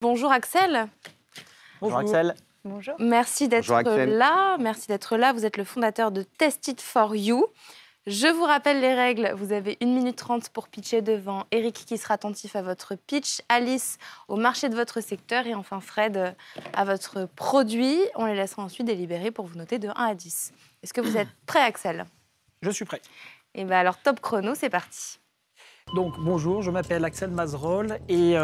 Bonjour Axel. Bonjour Axel. Bonjour. Merci d'être là. Merci d'être là. Vous êtes le fondateur de Test It For You. Je vous rappelle les règles. Vous avez 1 minute 30 pour pitcher devant Eric qui sera attentif à votre pitch, Alice au marché de votre secteur et enfin Fred à votre produit. On les laissera ensuite délibérer pour vous noter de 1 à 10. Est-ce que vous êtes prêt, Axel? Je suis prêt. Et bien alors, top chrono, c'est parti. Donc bonjour, je m'appelle Axel Mazerolles et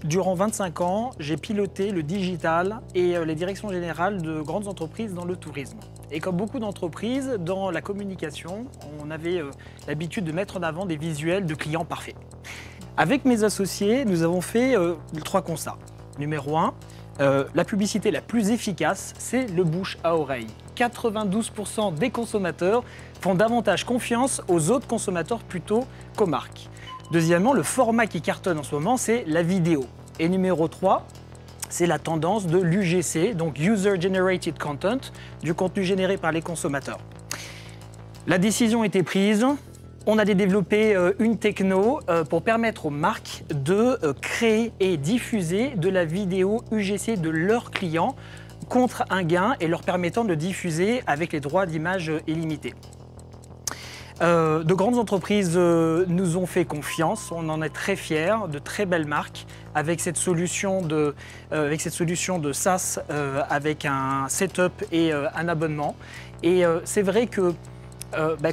durant 25 ans, j'ai piloté le digital et les directions générales de grandes entreprises dans le tourisme. Et comme beaucoup d'entreprises, dans la communication, on avait l'habitude de mettre en avant des visuels de clients parfaits. Avec mes associés, nous avons fait 3 constats. Numéro 1, la publicité la plus efficace, c'est le bouche à oreille. 92% des consommateurs font davantage confiance aux autres consommateurs plutôt qu'aux marques. Deuxièmement, le format qui cartonne en ce moment, c'est la vidéo. Et numéro 3, c'est la tendance de l'UGC, donc User Generated Content, du contenu généré par les consommateurs. La décision a été prise. On a développé une techno pour permettre aux marques de créer et diffuser de la vidéo UGC de leurs clients contre un gain et leur permettant de diffuser avec les droits d'image illimités. De grandes entreprises nous ont fait confiance, on en est très fiers, de très belles marques avec cette solution de SaaS avec un setup et un abonnement. Et c'est vrai que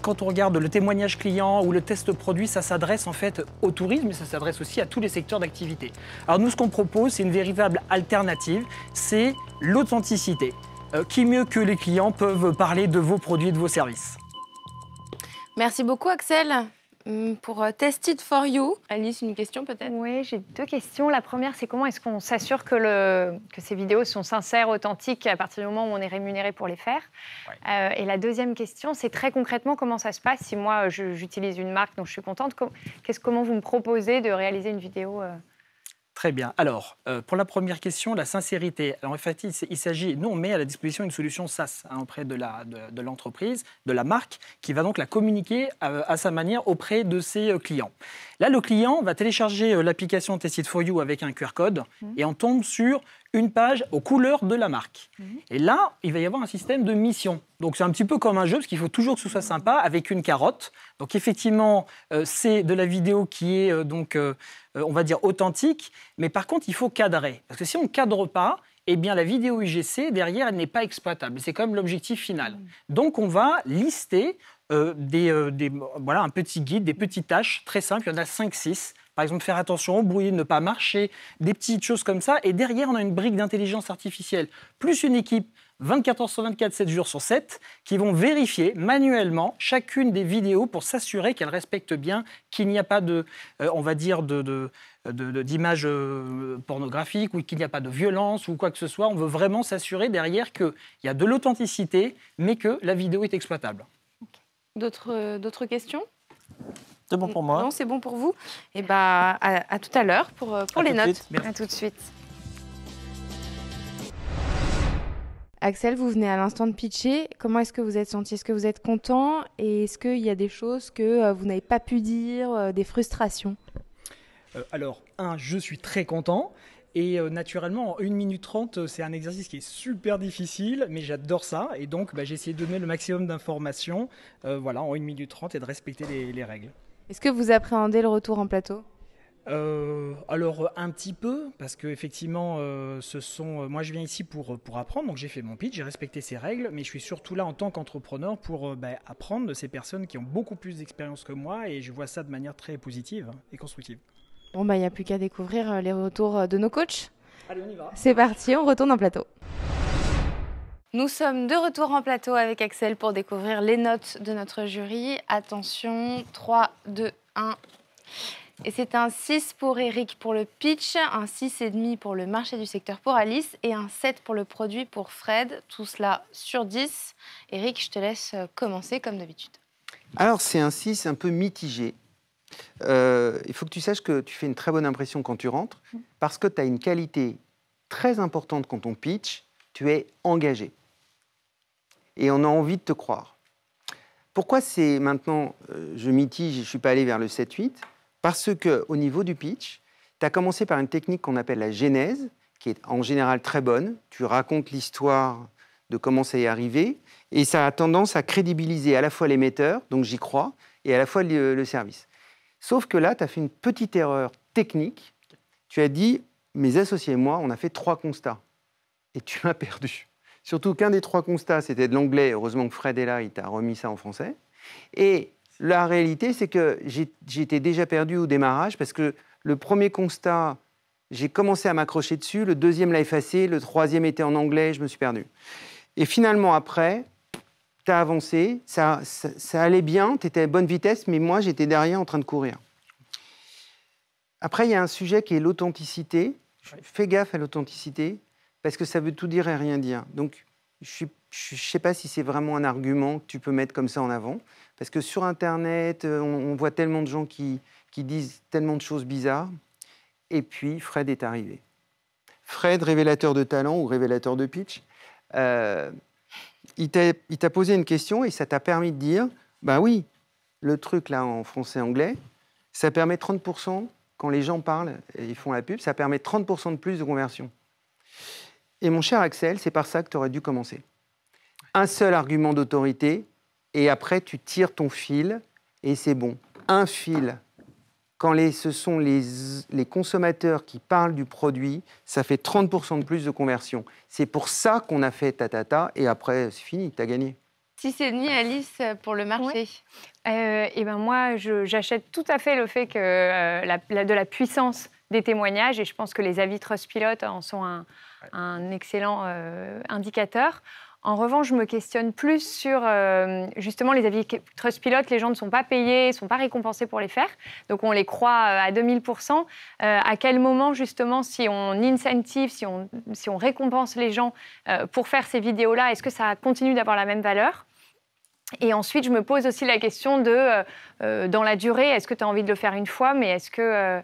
quand on regarde le témoignage client ou le test produit, ça s'adresse en fait au tourisme, mais ça s'adresse aussi à tous les secteurs d'activité. Alors nous, ce qu'on propose, c'est une véritable alternative, c'est l'authenticité. Qui mieux que les clients peuvent parler de vos produits et de vos services? Merci beaucoup, Axel. Pour Test It For You, Alice, une question peut-être? Oui, j'ai 2 questions. La première, c'est comment est-ce qu'on s'assure que ces vidéos sont sincères, authentiques, à partir du moment où on est rémunéré pour les faire? Ouais. Et la deuxième question, c'est très concrètement comment ça se passe si moi, j'utilise une marque dont je suis contente. Comment vous me proposez de réaliser une vidéo Très bien. Alors, pour la première question, la sincérité. Alors, en fait, il s'agit, nous, on met à la disposition une solution SaaS auprès de l'entreprise, de la marque, qui va donc la communiquer à sa manière auprès de ses clients. Là, le client va télécharger l'application Test It For You avec un QR code et on tombe sur une page aux couleurs de la marque. Et là, il va y avoir un système de mission. Donc, c'est un petit peu comme un jeu, parce qu'il faut toujours que ce soit sympa, avec une carotte. Donc, effectivement, c'est de la vidéo qui est, on va dire, authentique. Mais par contre, il faut cadrer. Parce que si on ne cadre pas, eh bien, la vidéo UGC, derrière, elle n'est pas exploitable. C'est quand même l'objectif final. Donc, on va lister un petit guide, des petites tâches très simples. Il y en a 5-6. Par exemple, faire attention au bruit, ne pas marcher, des petites choses comme ça. Et derrière, on a une brique d'intelligence artificielle, plus une équipe 24 heures sur 24, 7 jours sur 7, qui vont vérifier manuellement chacune des vidéos pour s'assurer qu'elles respectent bien, qu'il n'y a pas d'image pornographique ou qu'il n'y a pas de violence ou quoi que ce soit. On veut vraiment s'assurer derrière qu'il y a de l'authenticité, mais que la vidéo est exploitable. D'autres questions? C'est bon pour moi. Non, c'est bon pour vous. Et à tout à l'heure pour les notes. À tout de suite. Axel, vous venez à l'instant de pitcher. Comment est-ce que vous êtes senti? Est-ce que vous êtes content? Et est-ce qu'il y a des choses que vous n'avez pas pu dire, des frustrations? Alors, je suis très content. Et naturellement, en 1 minute 30, c'est un exercice qui est super difficile, mais j'adore ça. Et donc, j'ai essayé de donner le maximum d'informations en 1 minute 30 et de respecter les règles. Est-ce que vous appréhendez le retour en plateau? Alors un petit peu, parce qu'effectivement, moi je viens ici pour apprendre, donc j'ai fait mon pitch, j'ai respecté ces règles, mais je suis surtout là en tant qu'entrepreneur pour apprendre de ces personnes qui ont beaucoup plus d'expérience que moi, et je vois ça de manière très positive et constructive. Bon, il n'y a plus qu'à découvrir les retours de nos coachs. Allez, on y va. C'est parti, on retourne en plateau. Nous sommes de retour en plateau avec Axel pour découvrir les notes de notre jury. Attention, 3, 2, 1... Et c'est un 6 pour Eric pour le pitch, un 6,5 pour le marché du secteur pour Alice et un 7 pour le produit pour Fred. Tout cela sur 10. Eric, je te laisse commencer comme d'habitude. Alors, c'est un 6 un peu mitigé. Il faut que tu saches que tu fais une très bonne impression quand tu rentres parce que tu as une qualité très importante quand on pitch. Tu es engagé. Et on a envie de te croire. Pourquoi c'est maintenant, je mitige et je ne suis pas allé vers le 7-8 ? Parce qu'au niveau du pitch, tu tu as commencé par une technique qu'on appelle la genèse, qui est en général très bonne. Tu racontes l'histoire de comment ça y est arrivé, et ça a tendance à crédibiliser à la fois l'émetteur, donc j'y crois, et à la fois le service. Sauf que là, tu as fait une petite erreur technique. Tu as dit, mes associés et moi, on a fait 3 constats. Et tu m'as perdu. Surtout qu'un des 3 constats, c'était de l'anglais. Heureusement que Fred est là, il t'a remis ça en français. Et la réalité, c'est que j'étais déjà perdu au démarrage, parce que le premier constat, j'ai commencé à m'accrocher dessus, le deuxième l'a effacé, le troisième était en anglais, je me suis perdu. Et finalement, après, tu as avancé, ça allait bien, tu étais à bonne vitesse, mais moi, j'étais derrière en train de courir. Après, il y a un sujet qui est l'authenticité. Fais gaffe à l'authenticité, parce que ça veut tout dire et rien dire. Donc, je ne sais pas si c'est vraiment un argument que tu peux mettre comme ça en avant, parce que sur Internet, on voit tellement de gens qui disent tellement de choses bizarres. Et puis, Fred est arrivé. Fred, révélateur de talent ou révélateur de pitch, il t'a posé une question et ça t'a permis de dire, ben oui, le truc là en français-anglais, ça permet 30%, quand les gens parlent et ils font la pub, ça permet 30% de plus de conversion. Et mon cher Axel, c'est par ça que tu aurais dû commencer. Un seul argument d'autorité, et après tu tires ton fil, et c'est bon. Un fil, quand ce sont les consommateurs qui parlent du produit, ça fait 30% de plus de conversion. C'est pour ça qu'on a fait ta, et après c'est fini, tu as gagné. Si c'est nuit, Alice, pour le marché. Et ben moi, j'achète tout à fait le fait que de la puissance des témoignages, et je pense que les avis Trustpilot en sont un excellent indicateur. En revanche, je me questionne plus sur justement les avis Trustpilot. Les gens ne sont pas payés, ne sont pas récompensés pour les faire. Donc, on les croit à 2000%. À quel moment, justement, si on incentive, si on récompense les gens pour faire ces vidéos-là, est-ce que ça continue d'avoir la même valeur ? Et ensuite, je me pose aussi la question de, dans la durée, est-ce que tu as envie de le faire une fois, mais est-ce que,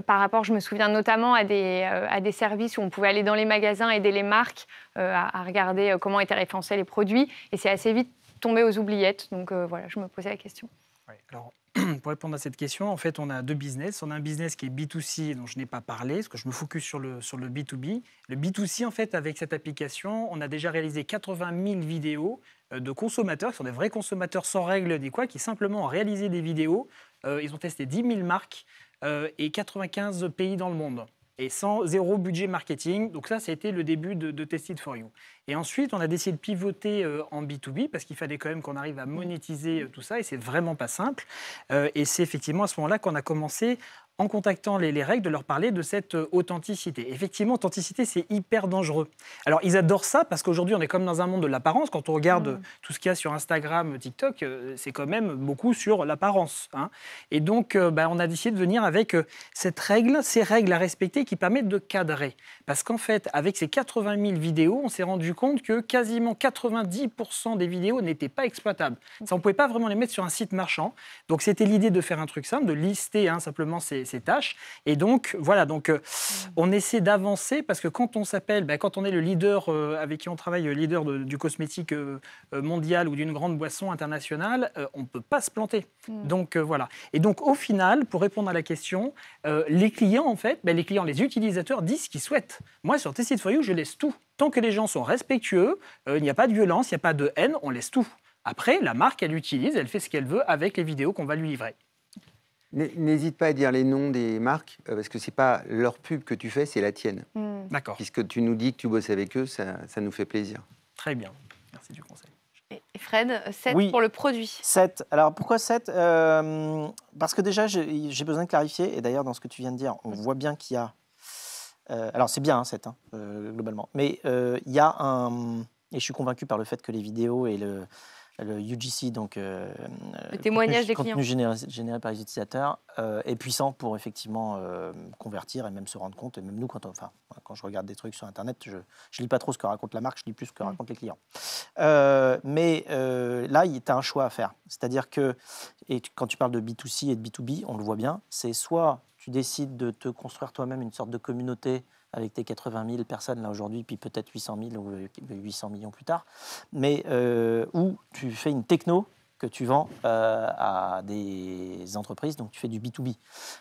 par rapport, je me souviens notamment à des services où on pouvait aller dans les magasins, aider les marques à regarder comment étaient référencés les produits, et c'est assez vite tombé aux oubliettes. Donc voilà, je me posais la question. Oui, alors, pour répondre à cette question, en fait, on a 2 business. On a un business qui est B2C, dont je n'ai pas parlé, parce que je me focus sur le B2B. Le B2C, en fait, avec cette application, on a déjà réalisé 80 000 vidéos de consommateurs, qui sont des vrais consommateurs sans règles ni quoi, qui simplement ont réalisé des vidéos. Ils ont testé 10 000 marques et 95 pays dans le monde. Et sans 0 budget marketing. Donc ça a été le début de Test It For You. Et ensuite, on a décidé de pivoter en B2B, parce qu'il fallait quand même qu'on arrive à monétiser tout ça, et c'est vraiment pas simple. Et c'est effectivement à ce moment-là qu'on a commencé, en contactant les règles, de leur parler de cette authenticité. Effectivement, authenticité, c'est hyper dangereux. Alors, ils adorent ça, parce qu'aujourd'hui, on est comme dans un monde de l'apparence. Quand on regarde tout ce qu'il y a sur Instagram, TikTok, c'est quand même beaucoup sur l'apparence. Hein. Et donc, on a décidé de venir avec ces règles à respecter qui permettent de cadrer. Parce qu'en fait, avec ces 80 000 vidéos, on s'est rendu compte que quasiment 90% des vidéos n'étaient pas exploitables. Ça, on ne pouvait pas vraiment les mettre sur un site marchand. Donc, c'était l'idée de faire un truc simple, de lister simplement ces tâches. Et donc, voilà, on essaie d'avancer, parce que quand on s'appelle, quand on est le leader avec qui on travaille, leader du cosmétique mondial ou d'une grande boisson internationale, on ne peut pas se planter. Donc, voilà. Et donc, au final, pour répondre à la question, les clients, en fait, les utilisateurs disent ce qu'ils souhaitent. Moi, sur Test It For You, je laisse tout. Tant que les gens sont respectueux, il n'y a pas de violence, il n'y a pas de haine, on laisse tout. Après, la marque, elle utilise, elle fait ce qu'elle veut avec les vidéos qu'on va lui livrer. N'hésite pas à dire les noms des marques, parce que ce n'est pas leur pub que tu fais, c'est la tienne. D'accord. Puisque tu nous dis que tu bosses avec eux, ça nous fait plaisir. Très bien, merci du conseil. Et Fred, 7 Oui. pour le produit. 7. Alors pourquoi 7 Parce que déjà, j'ai besoin de clarifier, et d'ailleurs, dans ce que tu viens de dire, on voit bien qu'il y a... alors c'est bien, 7, globalement, mais il y a un... Et je suis convaincu par le fait que les vidéos et le UGC, donc le témoignage des clients, contenu généré par les utilisateurs, est puissant pour effectivement convertir et même se rendre compte. Et même nous, quand je regarde des trucs sur Internet, je lis pas trop ce que raconte la marque, je lis plus ce que racontent les clients. Mais là, tu as un choix à faire. C'est-à-dire que, quand tu parles de B2C et de B2B, on le voit bien, c'est soit tu décides de te construire toi-même une sorte de communauté avec tes 80 000 personnes là aujourd'hui, puis peut-être 800 000 ou 800 millions plus tard, mais où tu fais une techno que tu vends à des entreprises, donc tu fais du B2B.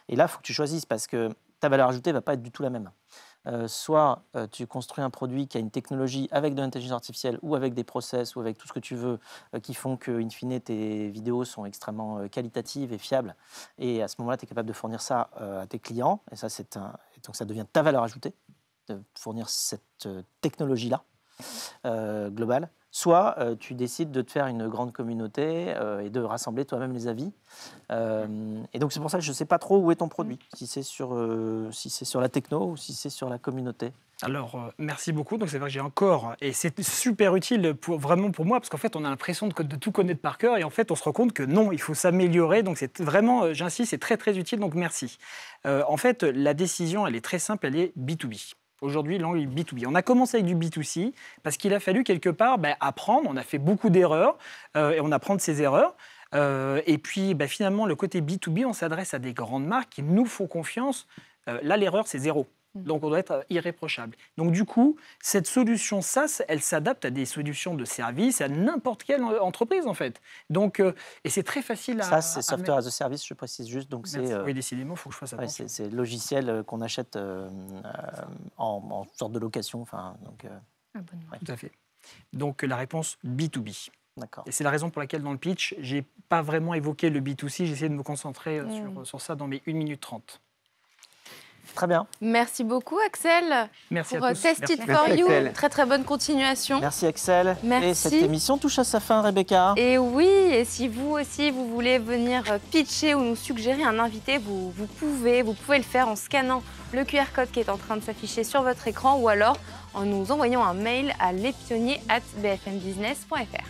Et là, il faut que tu choisisses, parce que ta valeur ajoutée ne va pas être du tout la même. Soit tu construis un produit qui a une technologie avec de l'intelligence artificielle ou avec des process ou avec tout ce que tu veux qui font que, in fine, tes vidéos sont extrêmement qualitatives et fiables. Et à ce moment-là, tu es capable de fournir ça à tes clients. Et ça, donc ça devient ta valeur ajoutée, de fournir cette technologie-là globale. Soit tu décides de te faire une grande communauté et de rassembler toi-même les avis. Et donc c'est pour ça que je ne sais pas trop où est ton produit, si c'est sur la techno ou si c'est sur la communauté. Alors, merci beaucoup. Donc, c'est vrai que j'ai encore, et c'est super utile vraiment pour moi, parce qu'en fait, on a l'impression de tout connaître par cœur, et en fait, on se rend compte que non, il faut s'améliorer. Donc, c'est vraiment, j'insiste, c'est très, très utile. Donc, merci. En fait, la décision, elle est très simple, elle est B2B. Aujourd'hui, l'angle est B2B. On a commencé avec du B2C parce qu'il a fallu quelque part apprendre. On a fait beaucoup d'erreurs et on apprend de ces erreurs. Et puis, finalement, le côté B2B, on s'adresse à des grandes marques qui nous font confiance. Là, l'erreur, c'est 0. Donc, on doit être irréprochable. Donc, du coup, cette solution SaaS, elle s'adapte à des solutions de service, à n'importe quelle entreprise, en fait. Donc, et c'est très facile à... Ça, c'est Software as a Service, je précise juste. Donc oui, décidément, il faut que je fasse attention. Ouais, c'est le logiciel qu'on achète en sorte de location. Tout à fait. Donc, la réponse B2B. D'accord. Et c'est la raison pour laquelle, dans le pitch, je n'ai pas vraiment évoqué le B2C. J'ai essayé de me concentrer sur ça dans mes 1 minute 30. Très bien. Merci beaucoup, Axel. Merci pour à tous. Test It Merci, for You. Axel. Très, très bonne continuation. Merci, Axel. Merci. Et cette émission touche à sa fin, Rebecca. Et oui, et si vous aussi, vous voulez venir pitcher ou nous suggérer un invité, vous pouvez le faire en scannant le QR code qui est en train de s'afficher sur votre écran ou alors en nous envoyant un mail à lespionniers@bfmbusiness.fr.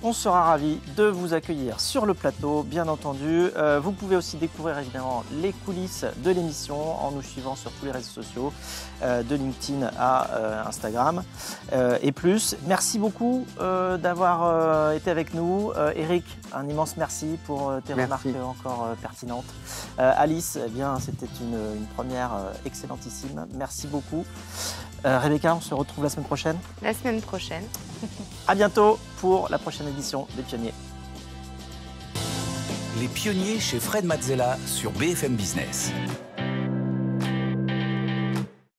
On sera ravis de vous accueillir sur le plateau, bien entendu. Vous pouvez aussi découvrir évidemment les coulisses de l'émission en nous suivant sur tous les réseaux sociaux, de LinkedIn à Instagram et plus. Merci beaucoup d'avoir été avec nous. Eric, un immense merci pour tes remarques encore pertinentes. Alice, eh bien, c'était une première excellentissime. Merci beaucoup. Rebecca, on se retrouve la semaine prochaine. La semaine prochaine. À bientôt pour la prochaine édition des Pionniers. Les Pionniers chez Fred Mazzella sur BFM Business.